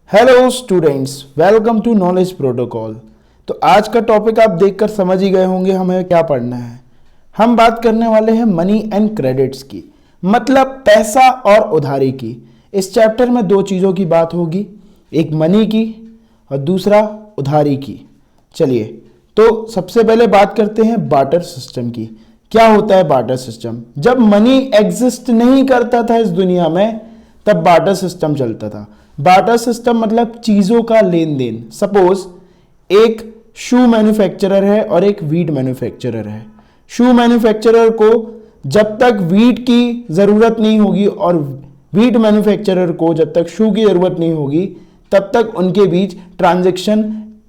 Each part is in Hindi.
Hello students, welcome to knowledge protocol. तो आज का टॉपिक आप देखकर समझ ही गए होंगे हमें क्या पढ़ना है। हम बात करने वाले हैं मनी एंड क्रेडिट्स की, मतलब पैसा और उधारी की। इस चैप्टर में दो चीज़ों की बात होगी, एक मनी की और दूसरा उधारी की। चलिए, तो सबसे पहले बात करते हैं बार्टर सिस्टम की। क्या होता है बार्टर सिस्टम? जब मनी एग्जिस्ट नहीं करता था इस दुनिया में, तब बार्टर सिस्टम चलता था। बार्टर सिस्टम मतलब चीजों का लेन देन। सपोज एक शू मैन्युफैक्चरर है और एक वीट मैन्युफैक्चरर है। शू मैन्युफैक्चरर को जब तक वीट की जरूरत नहीं होगी और वीट मैन्युफैक्चरर को जब तक शू की जरूरत नहीं होगी, तब तक उनके बीच ट्रांजैक्शन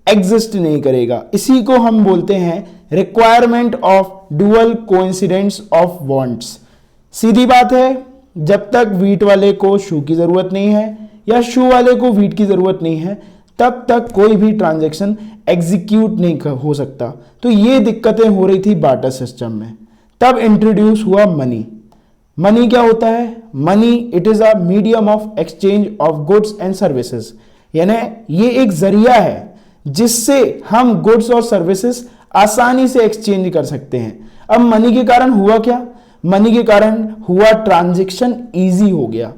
एग्जिस्ट नहीं करेगा। इसी को हम बोलते हैं requirement of dual coincidence of wants. सीधी बात है, जब तक वीट वाले को शू की जरूरत नहीं है या शू वाले को वीट की जरूरत नहीं है, तब तक कोई भी ट्रांजैक्शन एग्जीक्यूट नहीं हो सकता। तो ये दिक्कतें हो रही थी बार्टर सिस्टम में। तब इंट्रोड्यूस हुआ मनी। मनी क्या होता है? Money it is a medium of exchange of goods and services, यानी ये एक जरिया है जिससे हम गुड्स और सर्विसेज आसानी से एक्सचेंज कर सकते हैं। अब मनी के कारण हुआ क्या? मनी के कारण हुआ ट्रांजैक्शन इजी हो गया।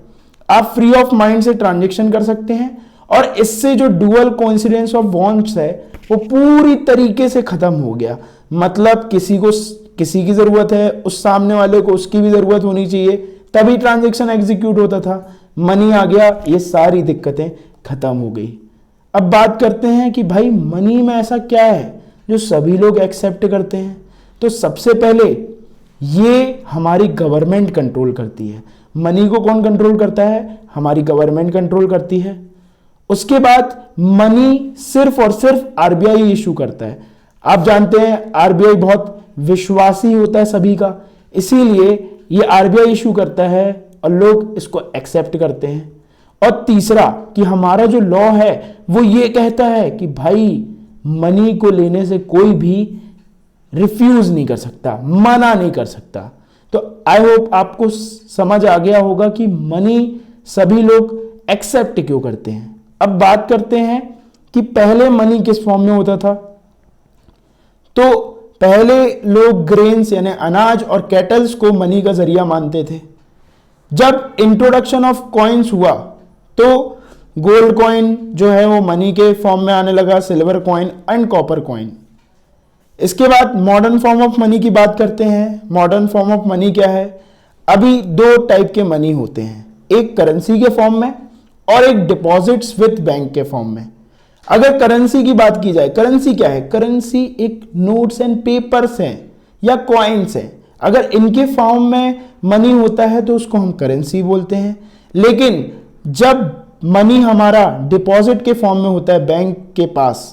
आप फ्री ऑफ माइंड से ट्रांजैक्शन कर सकते हैं और इससे जो डुअल कोइंसिडेंस ऑफ वांट्स है वो पूरी तरीके से खत्म हो गया। मतलब किसी को किसी की जरूरत है, उस सामने वाले को उसकी भी जरूरत होनी चाहिए, तभी ट्रांजैक्शन एग्जीक्यूट होता था। मनी आ गया, ये सारी दिक्कतें खत्म हो गई। अब बात करते हैं कि भाई मनी में ऐसा क्या है जो सभी लोग एक्सेप्ट करते हैं। तो सबसे पहले ये हमारी गवर्नमेंट कंट्रोल करती है। मनी को कौन कंट्रोल करता है? हमारी गवर्नमेंट कंट्रोल करती है। उसके बाद मनी सिर्फ और सिर्फ आरबीआई इशू करता है। आप जानते हैं आरबीआई बहुत विश्वासी होता है सभी का, इसीलिए ये आरबीआई इशू करता है और लोग इसको एक्सेप्ट करते हैं। और तीसरा कि हमारा जो लॉ है वो ये कहता है कि भाई मनी को लेने से कोई भी रिफ्यूज नहीं कर सकता, मना नहीं कर सकता। तो आई होप आपको समझ आ गया होगा कि मनी सभी लोग एक्सेप्ट क्यों करते हैं। अब बात करते हैं कि पहले मनी किस फॉर्म में होता था। तो पहले लोग ग्रेन्स यानी अनाज और कैटल्स को मनी का जरिया मानते थे। जब इंट्रोडक्शन ऑफ कॉइन्स हुआ तो गोल्ड कॉइन जो है वो मनी के फॉर्म में आने लगा, silver coin and copper coin. इसके बाद मॉडर्न फॉर्म ऑफ मनी की बात करते हैं। मॉडर्न फॉर्म ऑफ मनी क्या है? अभी दो टाइप के मनी होते हैं, एक करेंसी के फॉर्म में और एक डिपॉजिट्स विद बैंक के फॉर्म में। अगर करेंसी की बात की जाए, करेंसी क्या है? करेंसी एक नोट्स एंड पेपर्स हैं या कॉइन्स हैं। अगर इनके फॉर्म में मनी होता है तो उसको हम करेंसी बोलते हैं। लेकिन जब मनी हमारा डिपॉजिट के फॉर्म में होता है बैंक के पास,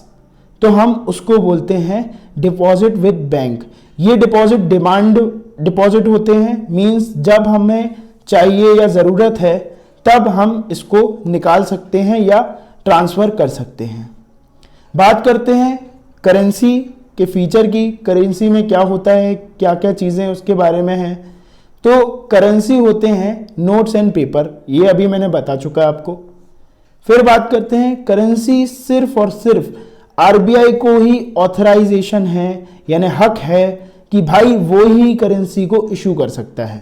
तो हम उसको बोलते हैं डिपॉजिट विद बैंक। ये डिपॉजिट डिमांड डिपॉजिट होते हैं, मींस जब हमें चाहिए या ज़रूरत है तब हम इसको निकाल सकते हैं या ट्रांसफ़र कर सकते हैं। बात करते हैं करेंसी के फीचर की। करेंसी में क्या होता है, क्या क्या चीज़ें उसके बारे में हैं। तो करेंसी होते हैं नोट्स एंड पेपर, ये अभी मैंने बता चुका है आपको। फिर बात करते हैं करेंसी सिर्फ और सिर्फ आरबीआई को ही ऑथराइजेशन है, यानी हक है कि भाई वो ही करेंसी को इशू कर सकता है।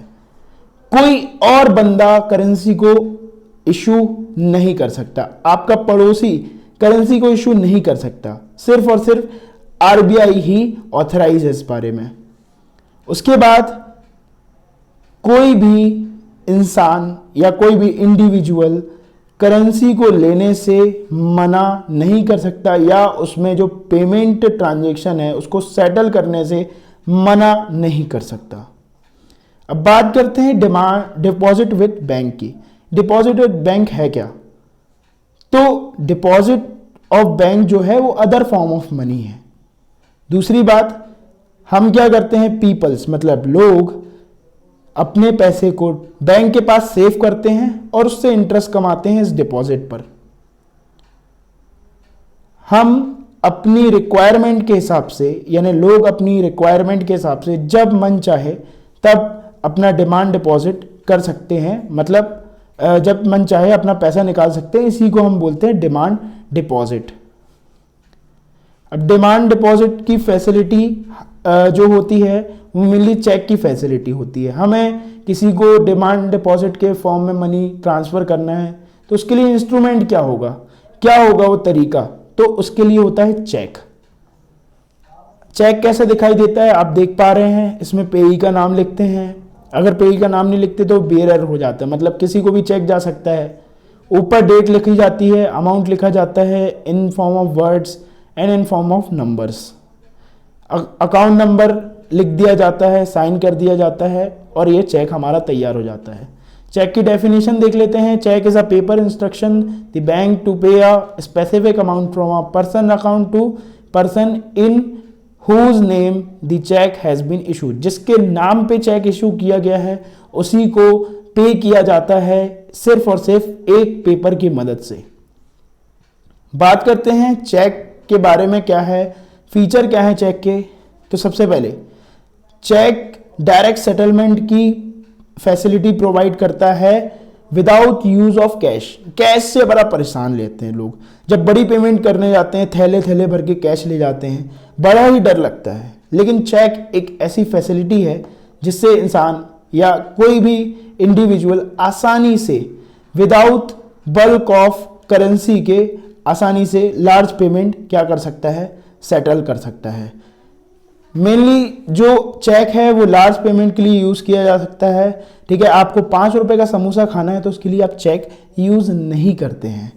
कोई और बंदा करेंसी को इशू नहीं कर सकता। आपका पड़ोसी करेंसी को इशू नहीं कर सकता, सिर्फ और सिर्फ आरबीआई ही ऑथराइज है इस बारे में। उसके बाद कोई भी इंसान या कोई भी इंडिविजुअल करेंसी को लेने से मना नहीं कर सकता या उसमें जो पेमेंट ट्रांजैक्शन है उसको सेटल करने से मना नहीं कर सकता। अब बात करते हैं डिपॉजिट विद बैंक की। डिपॉजिट विद बैंक है क्या? तो डिपॉजिट ऑफ बैंक जो है वो अदर फॉर्म ऑफ मनी है। दूसरी बात, हम क्या करते हैं, पीपल्स मतलब लोग अपने पैसे को बैंक के पास सेव करते हैं और उससे इंटरेस्ट कमाते हैं इस डिपॉजिट पर। हम अपनी रिक्वायरमेंट के हिसाब से, यानी लोग अपनी रिक्वायरमेंट के हिसाब से जब मन चाहे तब अपना डिमांड डिपॉजिट कर सकते हैं, मतलब जब मन चाहे अपना पैसा निकाल सकते हैं। इसी को हम बोलते हैं डिमांड डिपॉजिट। अब डिमांड डिपॉजिट की फैसिलिटी जो होती है वो मेनली चेक की फैसिलिटी होती है। हमें किसी को डिमांड डिपॉजिट के फॉर्म में मनी ट्रांसफ़र करना है तो उसके लिए इंस्ट्रूमेंट क्या होगा वो तरीका, तो उसके लिए होता है चेक। चेक कैसे दिखाई देता है आप देख पा रहे हैं, इसमें पेई का नाम लिखते हैं। अगर पेई का नाम नहीं लिखते तो बेरर हो जाता है, मतलब किसी को भी चेक जा सकता है। ऊपर डेट लिखी जाती है, अमाउंट लिखा जाता है in form of words and in form of numbers. Account number लिख दिया जाता है, साइन कर दिया जाता है और ये चेक हमारा तैयार हो जाता है। चेक की डेफिनेशन देख लेते हैं। Cheque is a paper instruction the bank to pay a specific amount from a person account to person in whose name the cheque has been issued. जिसके नाम पे चेक इशू किया गया है उसी को पे किया जाता है सिर्फ और सिर्फ एक पेपर की मदद से। बात करते हैं चेक के बारे में, क्या है फीचर, क्या है चेक के। तो सबसे पहले चेक डायरेक्ट सेटलमेंट की फैसिलिटी प्रोवाइड करता है without use of cash. Cash से बड़ा परेशान लेते हैं लोग, जब बड़ी पेमेंट करने जाते हैं थैले थैले भर के कैश ले जाते हैं, बड़ा ही डर लगता है। लेकिन चेक एक ऐसी फैसिलिटी है जिससे इंसान या कोई भी इंडिविजुअल आसानी से विदाउट बल्क ऑफ करेंसी के आसानी से लार्ज पेमेंट क्या कर सकता है, सेटल कर सकता है। मेनली जो चेक है वो लार्ज पेमेंट के लिए यूज़ किया जा सकता है। ठीक है, आपको 5 रुपए का समोसा खाना है तो उसके लिए आप चेक यूज़ नहीं करते हैं।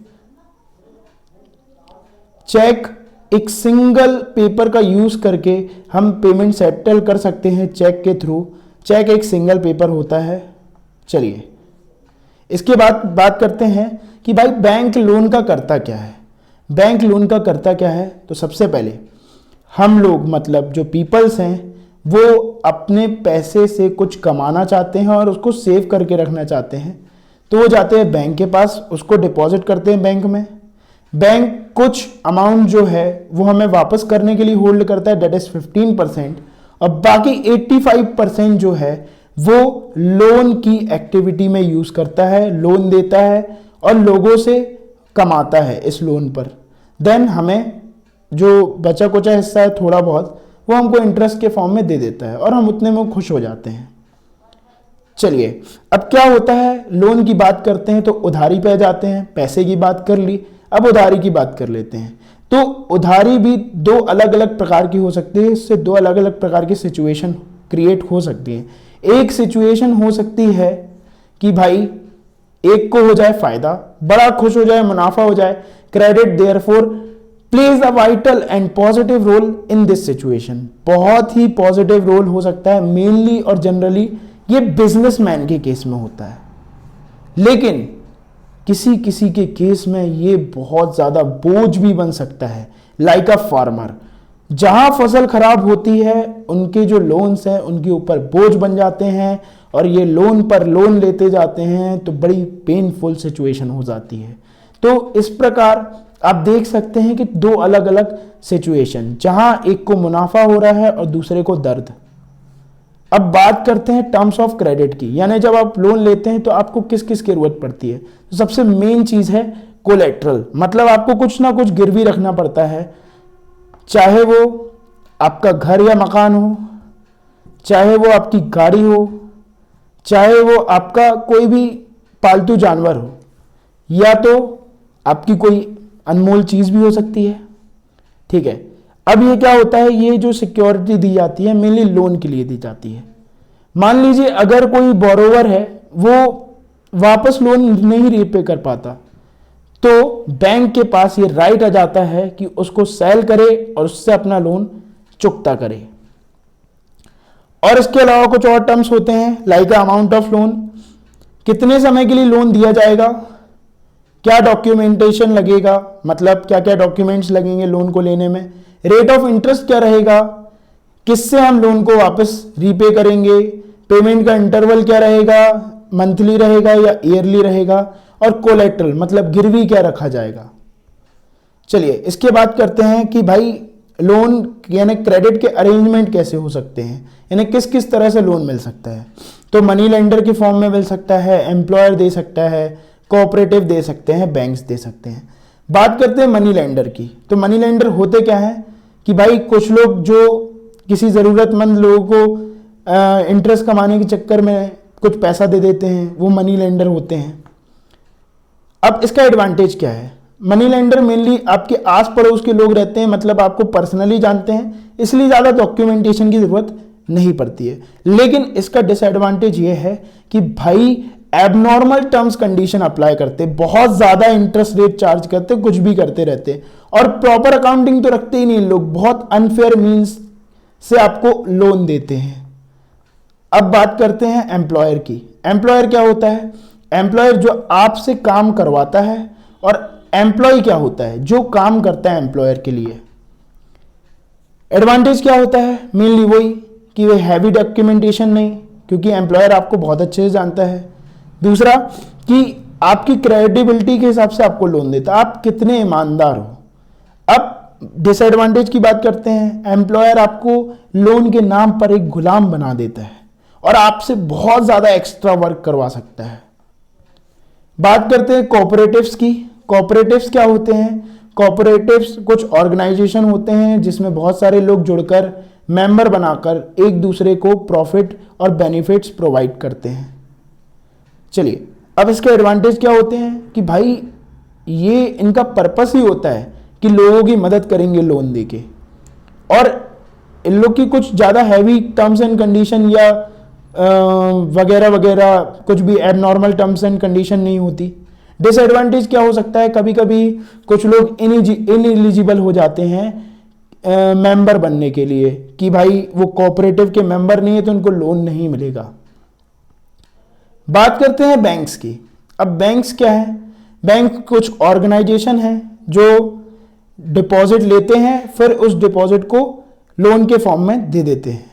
चेक एक सिंगल पेपर का यूज़ करके हम पेमेंट सेटल कर सकते हैं चेक के थ्रू। चेक एक सिंगल पेपर होता है। चलिए इसके बाद बात करते हैं कि भाई बैंक लोन का करता क्या है। बैंक लोन का करता क्या है, तो सबसे पहले हम लोग मतलब जो पीपल्स हैं वो अपने पैसे से कुछ कमाना चाहते हैं और उसको सेव करके रखना चाहते हैं, तो वो जाते हैं बैंक के पास, उसको डिपॉजिट करते हैं बैंक में। बैंक कुछ अमाउंट जो है वो हमें वापस करने के लिए होल्ड करता है, डेट इज 15%, और बाकी 85% जो है वो लोन की एक्टिविटी में यूज करता है, लोन देता है और लोगों से कमाता है इस लोन पर। देन हमें जो बचा कुचा हिस्सा है थोड़ा बहुत वो हमको इंटरेस्ट के फॉर्म में दे देता है और हम उतने में खुश हो जाते हैं। चलिए अब क्या होता है, लोन की बात करते हैं तो उधारी पे जाते हैं। पैसे की बात कर ली, अब उधारी की बात कर लेते हैं। तो उधारी भी दो अलग अलग प्रकार की हो सकती है, इससे दो अलग अलग प्रकार की सिचुएशन क्रिएट हो सकती है। एक सिचुएशन हो सकती है कि भाई एक को हो जाए फायदा, बड़ा खुश हो जाए, मुनाफा हो जाए। Credit therefore plays a vital and positive role in this situation. बहुत ही पॉजिटिव रोल हो सकता है। मेनली और जनरली ये बिजनेसमैन के केस में होता है, लेकिन किसी किसी के केस में ये बहुत ज्यादा बोझ भी बन सकता है। लाइक अ फार्मर, जहां फसल खराब होती है उनके जो लोन्स हैं उनके ऊपर बोझ बन जाते हैं और ये लोन पर लोन लेते जाते हैं, तो बड़ी पेनफुल सिचुएशन हो जाती है। तो इस प्रकार आप देख सकते हैं कि दो अलग अलग सिचुएशन, जहां एक को मुनाफा हो रहा है और दूसरे को दर्द। अब बात करते हैं टर्म्स ऑफ क्रेडिट की, यानी जब आप लोन लेते हैं तो आपको किस किस की जरूरत पड़ती है। तो सबसे मेन चीज है कोलेट्रल, मतलब आपको कुछ ना कुछ गिरवी रखना पड़ता है, चाहे वो आपका घर या मकान हो, चाहे वो आपकी गाड़ी हो, चाहे वो आपका कोई भी पालतू जानवर हो, या तो आपकी कोई अनमोल चीज भी हो सकती है। ठीक है, अब ये क्या होता है, ये जो सिक्योरिटी दी जाती है मेनली लोन के लिए दी जाती है। मान लीजिए अगर कोई बोरोवर है वो वापस लोन नहीं रीपे कर पाता, तो बैंक के पास ये राइट आ जाता है कि उसको सेल करे और उससे अपना लोन चुकता करे। और इसके अलावा कुछ और टर्म्स होते हैं, लाइक अमाउंट ऑफ लोन, कितने समय के लिए लोन दिया जाएगा, क्या डॉक्यूमेंटेशन लगेगा, मतलब क्या क्या डॉक्यूमेंट्स लगेंगे लोन को लेने में, रेट ऑफ इंटरेस्ट क्या रहेगा, किससे हम लोन को वापस रीपे करेंगे, पेमेंट का इंटरवल क्या रहेगा, मंथली रहेगा या ईयरली रहेगा, और कोलेट्रल मतलब गिरवी क्या रखा जाएगा। चलिए इसके बात करते हैं कि भाई लोन यानी क्रेडिट के अरेंजमेंट कैसे हो सकते हैं, यानी किस किस तरह से लोन मिल सकता है। तो मनी लेंडर के फॉर्म में मिल सकता है, एम्प्लॉयर दे सकता है, कोऑपरेटिव दे सकते हैं, बैंक्स दे सकते हैं। बात करते हैं मनी लेंडर की। तो मनी लेंडर होते क्या है कि भाई कुछ लोग जो किसी ज़रूरतमंद लोगों को इंटरेस्ट कमाने के चक्कर में कुछ पैसा दे देते हैं, वो मनी लेंडर होते हैं। अब इसका एडवांटेज क्या है, मनी लेंडर मेनली आपके आस पड़ोस के लोग रहते हैं, मतलब आपको पर्सनली जानते हैं, इसलिए ज़्यादा डॉक्यूमेंटेशन की ज़रूरत नहीं पड़ती है। लेकिन इसका डिसएडवांटेज ये है कि भाई एबनॉर्मल टर्म्स कंडीशन अप्लाई करते, बहुत ज़्यादा इंटरेस्ट रेट चार्ज करते, कुछ भी करते रहते, और प्रॉपर अकाउंटिंग तो रखते ही नहीं लोग, बहुत अनफेयर मीन्स से आपको लोन देते हैं। अब बात करते हैं एम्प्लॉयर की। एम्प्लॉयर क्या होता है, एम्प्लॉयर जो आपसे काम करवाता है, और एम्प्लॉय क्या होता है, जो काम करता है एम्प्लॉयर के लिए। एडवांटेज क्या होता है, मेनली वही कि वे हैवी डॉक्यूमेंटेशन नहीं, क्योंकि एम्प्लॉयर आपको बहुत अच्छे से जानता है। दूसरा कि आपकी क्रेडिबिलिटी के हिसाब से आपको लोन देता है, आप कितने ईमानदार हो। अब डिसएडवांटेज की बात करते हैं, एम्प्लॉयर आपको लोन के नाम पर एक गुलाम बना देता है और आपसे बहुत ज़्यादा एक्स्ट्रा वर्क करवा सकता है। बात करते हैं कोऑपरेटिव्स की। कोऑपरेटिव्स क्या होते हैं, कोऑपरेटिव्स कुछ ऑर्गेनाइजेशन होते हैं जिसमें बहुत सारे लोग जुड़कर मेंबर बनाकर एक दूसरे को प्रॉफिट और बेनिफिट्स प्रोवाइड करते हैं। चलिए अब इसके एडवांटेज क्या होते हैं कि भाई ये इनका पर्पस ही होता है कि लोगों की मदद करेंगे लोन देके, और इन लोग की कुछ ज़्यादा हैवी टर्म्स एंड कंडीशन या वगैरह वगैरह कुछ भी एबनॉर्मल टर्म्स एंड कंडीशन नहीं होती। डिसएडवांटेज क्या हो सकता है, कभी कभी कुछ लोग इनएलिजिबल हो जाते हैं मेंबर बनने के लिए, कि भाई वो कोऑपरेटिव के मेंबर नहीं है तो उनको लोन नहीं मिलेगा। बात करते हैं बैंक्स की। अब बैंक्स क्या है, बैंक कुछ ऑर्गेनाइजेशन है जो डिपॉजिट लेते हैं, फिर उस डिपॉजिट को लोन के फॉर्म में दे देते हैं।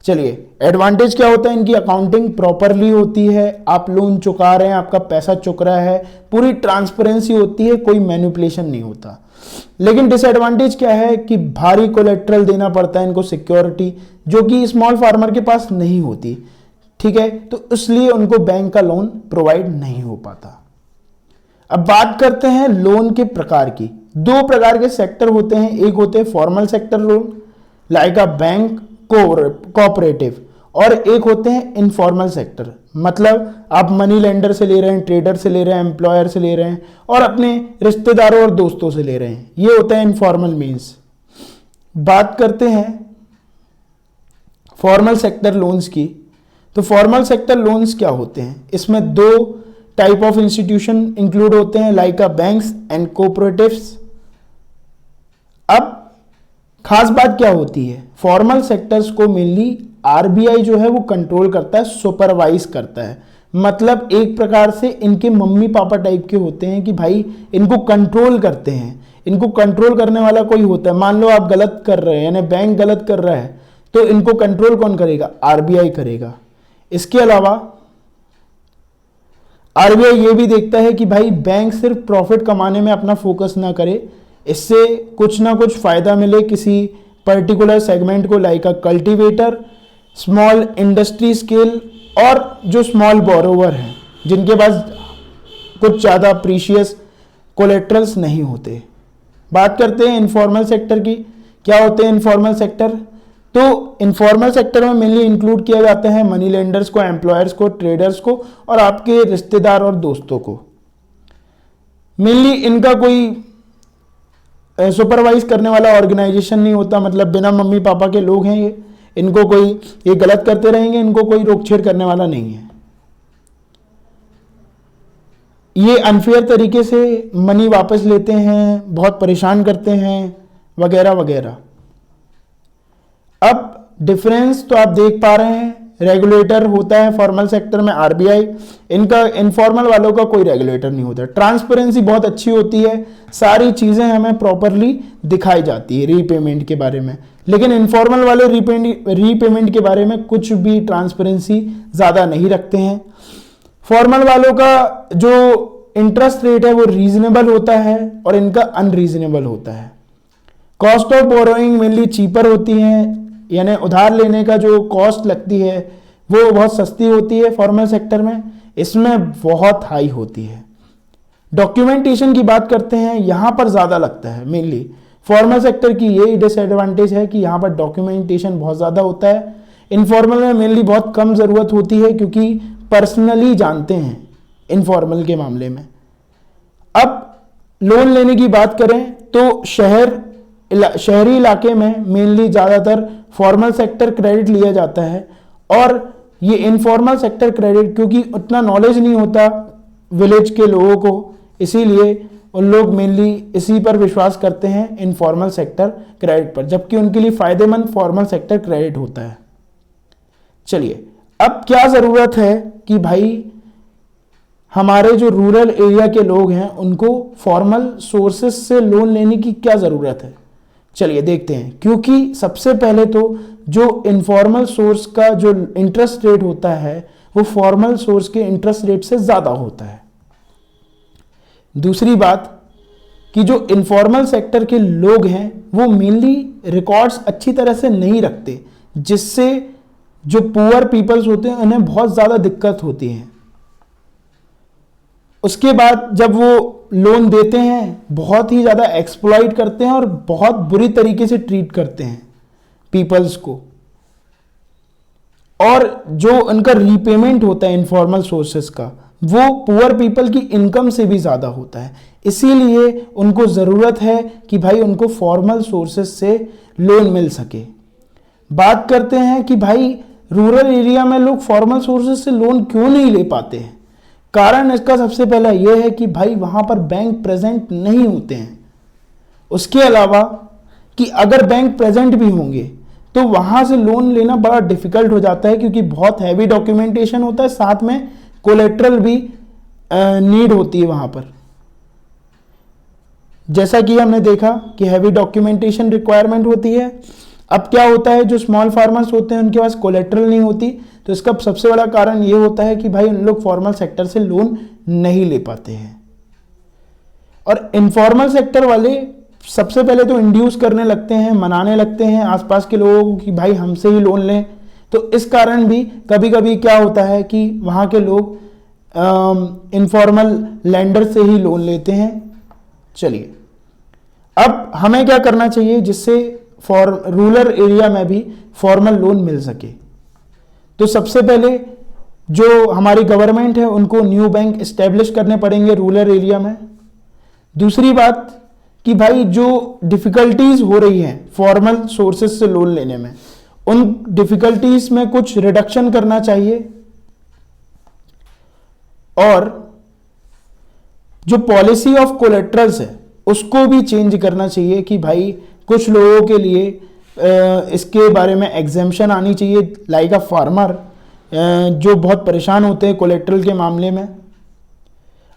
चलिए एडवांटेज क्या होता है, इनकी अकाउंटिंग प्रॉपरली होती है, आप लोन चुका रहे हैं, आपका पैसा चुक रहा है, पूरी ट्रांसपेरेंसी होती है, कोई मैनिपुलेशन नहीं होता। लेकिन डिसएडवांटेज क्या है कि भारी कोलेट्रल देना पड़ता है इनको, सिक्योरिटी, जो कि स्मॉल फार्मर के पास नहीं होती। ठीक है, तो इसलिए उनको बैंक का लोन प्रोवाइड नहीं हो पाता। अब बात करते हैं लोन के प्रकार की। दो प्रकार के सेक्टर होते हैं, एक होते हैं formal sector loan like a bank, cooperative, और एक होते हैं इनफॉर्मल सेक्टर, मतलब आप मनी लेंडर से ले रहे हैं, ट्रेडर से ले रहे हैं, एम्प्लॉयर से ले रहे हैं, और अपने रिश्तेदारों और दोस्तों से ले रहे हैं, ये होता है इनफॉर्मल मीन्स। बात करते हैं फॉर्मल सेक्टर लोन्स की। तो फॉर्मल सेक्टर लोन्स क्या होते हैं, इसमें दो टाइप ऑफ इंस्टीट्यूशन इंक्लूड होते हैं like a banks and cooperatives. अब खास बात क्या होती है, फॉर्मल सेक्टर्स को मेनली आरबीआई जो है वो कंट्रोल करता है, सुपरवाइज करता है, मतलब एक प्रकार से इनके मम्मी पापा टाइप के होते हैं कि भाई इनको कंट्रोल करते हैं। इनको कंट्रोल करने वाला कोई होता है, मान लो आप गलत कर रहे हैं, यानी बैंक गलत कर रहा है, तो इनको कंट्रोल कौन करेगा, आरबीआई करेगा। इसके अलावा आरबीआई ये भी देखता है कि भाई बैंक सिर्फ प्रॉफिट कमाने में अपना फोकस ना करे, इससे कुछ ना कुछ फायदा मिले किसी पर्टिकुलर सेगमेंट को, लाइक अ कल्टीवेटर, स्मॉल इंडस्ट्री स्केल, और जो स्मॉल बोरोवर हैं जिनके पास कुछ ज़्यादा प्रीशियस कोलेट्रल्स नहीं होते। बात करते हैं इनफॉर्मल सेक्टर की। क्या होते हैं इनफॉर्मल सेक्टर, तो इनफॉर्मल सेक्टर में मेनली इंक्लूड किया जाता है मनी लेंडर्स को, एम्प्लॉयर्स को, ट्रेडर्स को, और आपके रिश्तेदार और दोस्तों को। मेनली इनका कोई सुपरवाइज करने वाला ऑर्गेनाइजेशन नहीं होता, मतलब बिना मम्मी पापा के लोग हैं ये, इनको कोई ये गलत करते रहेंगे, इनको कोई रोकछेड़ करने वाला नहीं है। ये अनफेयर तरीके से मनी वापस लेते हैं, बहुत परेशान करते हैं, वगैरह वगैरह। अब डिफरेंस तो आप देख पा रहे हैं, रेगुलेटर होता है फॉर्मल सेक्टर में आरबीआई, इनका इनफॉर्मल वालों का कोई रेगुलेटर नहीं होता। ट्रांसपेरेंसी बहुत अच्छी होती है, सारी चीज़ें हमें प्रॉपरली दिखाई जाती है रीपेमेंट के बारे में, लेकिन इनफॉर्मल वाले रीपेमेंट के बारे में कुछ भी ट्रांसपेरेंसी ज़्यादा नहीं रखते हैं। फॉर्मल वालों का जो इंटरेस्ट रेट है वो रीजनेबल होता है और इनका अनरीजनेबल होता है। Cost of borrowing mainly cheaper होती है, यानी उधार लेने का जो कॉस्ट लगती है वो बहुत सस्ती होती है फॉर्मल सेक्टर में, इसमें बहुत हाई होती है। डॉक्यूमेंटेशन की बात करते हैं, यहाँ पर ज़्यादा लगता है। मेनली फॉर्मल सेक्टर की यही डिसएडवांटेज है कि यहाँ पर डॉक्यूमेंटेशन बहुत ज़्यादा होता है। इनफॉर्मल में मेनली बहुत कम ज़रूरत होती है क्योंकि पर्सनली जानते हैं इनफॉर्मल के मामले में। अब लोन लेने की बात करें तो शहरी इलाके में मेनली ज़्यादातर फॉर्मल सेक्टर क्रेडिट लिया जाता है, और ये इनफॉर्मल सेक्टर क्रेडिट क्योंकि उतना नॉलेज नहीं होता विलेज के लोगों को, इसीलिए उन लोग मेनली इसी पर विश्वास करते हैं इनफॉर्मल सेक्टर क्रेडिट पर, जबकि उनके लिए फ़ायदेमंद फॉर्मल सेक्टर क्रेडिट होता है। चलिए, अब क्या ज़रूरत है कि भाई हमारे जो रूरल एरिया के लोग हैं उनको फॉर्मल सोर्सेस से लोन लेने की क्या ज़रूरत है, चलिए देखते हैं। क्योंकि सबसे पहले तो जो इनफॉर्मल सोर्स का जो इंटरेस्ट रेट होता है वो फॉर्मल सोर्स के इंटरेस्ट रेट से ज़्यादा होता है। दूसरी बात कि जो इनफॉर्मल सेक्टर के लोग हैं वो मेनली रिकॉर्ड्स अच्छी तरह से नहीं रखते, जिससे जो पुअर पीपल्स होते हैं उन्हें बहुत ज़्यादा दिक्कत होती है। उसके बाद जब वो लोन देते हैं बहुत ही ज़्यादा एक्सप्लॉइट करते हैं और बहुत बुरी तरीके से ट्रीट करते हैं पीपल्स को, और जो उनका रीपेमेंट होता है इनफॉर्मल सोर्सेस का वो पुअर पीपल की इनकम से भी ज़्यादा होता है। इसीलिए उनको ज़रूरत है कि भाई उनको फॉर्मल सोर्सेस से लोन मिल सके। बात करते हैं कि भाई रूरल एरिया में लोग फॉर्मल सोर्सेस से लोन क्यों नहीं ले पाते हैं। कारण इसका सबसे पहला यह है कि भाई वहाँ पर बैंक प्रेजेंट नहीं होते हैं। उसके अलावा कि अगर बैंक प्रेजेंट भी होंगे तो वहाँ से लोन लेना बड़ा डिफिकल्ट हो जाता है क्योंकि बहुत हैवी डॉक्यूमेंटेशन होता है, साथ में कोलेट्रल भी नीड होती है वहाँ पर। जैसा कि हमने देखा कि हैवी डॉक्यूमेंटेशन रिक्वायरमेंट होती है। अब क्या होता है, जो स्मॉल फार्मर्स होते हैं उनके पास कोलेट्रल नहीं होती, तो इसका सबसे बड़ा कारण ये होता है कि भाई उन लोग फॉर्मल सेक्टर से लोन नहीं ले पाते हैं। और इनफॉर्मल सेक्टर वाले सबसे पहले तो इंड्यूस करने लगते हैं, मनाने लगते हैं आसपास के लोगों को कि भाई हमसे ही लोन लें। तो इस कारण भी कभी कभी क्या होता है कि वहाँ के लोग इनफॉर्मल लेंडर से ही लोन लेते हैं। चलिए, अब हमें क्या करना चाहिए जिससे रूरल एरिया में भी फॉर्मल लोन मिल सके। तो सबसे पहले जो हमारी गवर्नमेंट है उनको न्यू बैंक इस्टेब्लिश करने पड़ेंगे रूरल एरिया में। दूसरी बात कि भाई जो डिफ़िकल्टीज हो रही हैं फॉर्मल सोर्सेस से लोन लेने में, उन डिफ़िकल्टीज में कुछ रिडक्शन करना चाहिए। और जो पॉलिसी ऑफ कोलेट्रल्स है उसको भी चेंज करना चाहिए कि भाई कुछ लोगों के लिए इसके बारे में एग्जेम्पशन आनी चाहिए, लाइक अ फार्मर जो बहुत परेशान होते हैं कोलेट्रल के मामले में।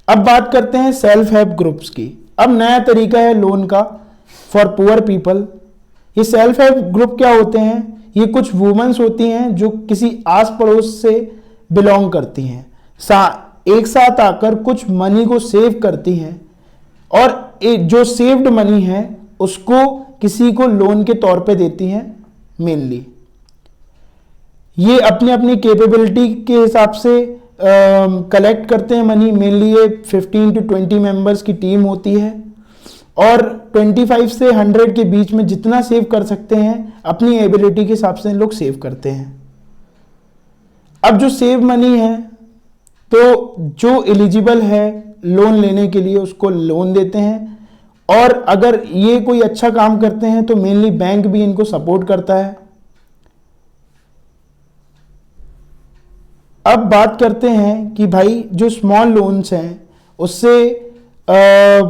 अब बात करते हैं सेल्फ हेल्प ग्रुप्स की। अब नया तरीका है लोन का फॉर पुअर पीपल। ये सेल्फ हेल्प ग्रुप क्या होते हैं, ये कुछ वुमेन्स होती हैं जो किसी आस पड़ोस से बिलोंग करती हैं, एक साथ आकर कुछ मनी को सेव करती हैं और जो सेव्ड मनी है उसको किसी को लोन के तौर पे देती हैं। मेनली ये अपनी अपनी कैपेबिलिटी के हिसाब से कलेक्ट करते हैं मनी। मेनली ये 15 to 20 मेंबर्स की टीम होती है और 25 से 100 के बीच में जितना सेव कर सकते हैं अपनी एबिलिटी के हिसाब से लोग सेव करते हैं। अब जो सेव मनी है तो जो एलिजिबल है लोन लेने के लिए उसको लोन देते हैं, और अगर ये कोई अच्छा काम करते हैं तो मेनली बैंक भी इनको सपोर्ट करता है। अब बात करते हैं कि भाई जो स्मॉल लोन्स हैं उससे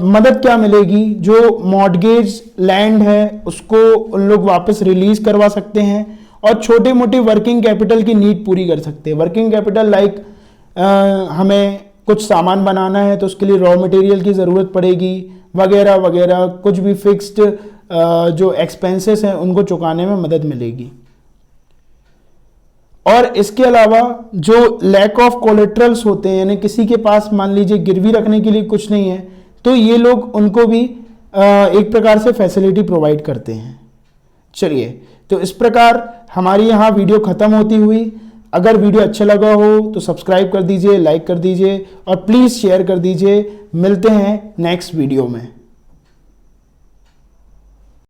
मदद क्या मिलेगी। जो मॉर्टगेज लैंड है उसको उन लोग वापस रिलीज करवा सकते हैं और छोटे मोटे वर्किंग कैपिटल की नीड पूरी कर सकते हैं। वर्किंग कैपिटल लाइक हमें कुछ सामान बनाना है तो उसके लिए रॉ मटेरियल की ज़रूरत पड़ेगी वगैरह वगैरह, कुछ भी फिक्स्ड जो एक्सपेंसेस हैं उनको चुकाने में मदद मिलेगी। और इसके अलावा जो लैक ऑफ कोलेट्रल्स होते हैं, यानी किसी के पास मान लीजिए गिरवी रखने के लिए कुछ नहीं है, तो ये लोग उनको भी एक प्रकार से फैसिलिटी प्रोवाइड करते हैं। चलिए, तो इस प्रकार हमारी यहाँ वीडियो ख़त्म होती हुई। अगर वीडियो अच्छा लगा हो तो सब्सक्राइब कर दीजिए, लाइक कर दीजिए और प्लीज़ शेयर कर दीजिए। मिलते हैं नेक्स्ट वीडियो में।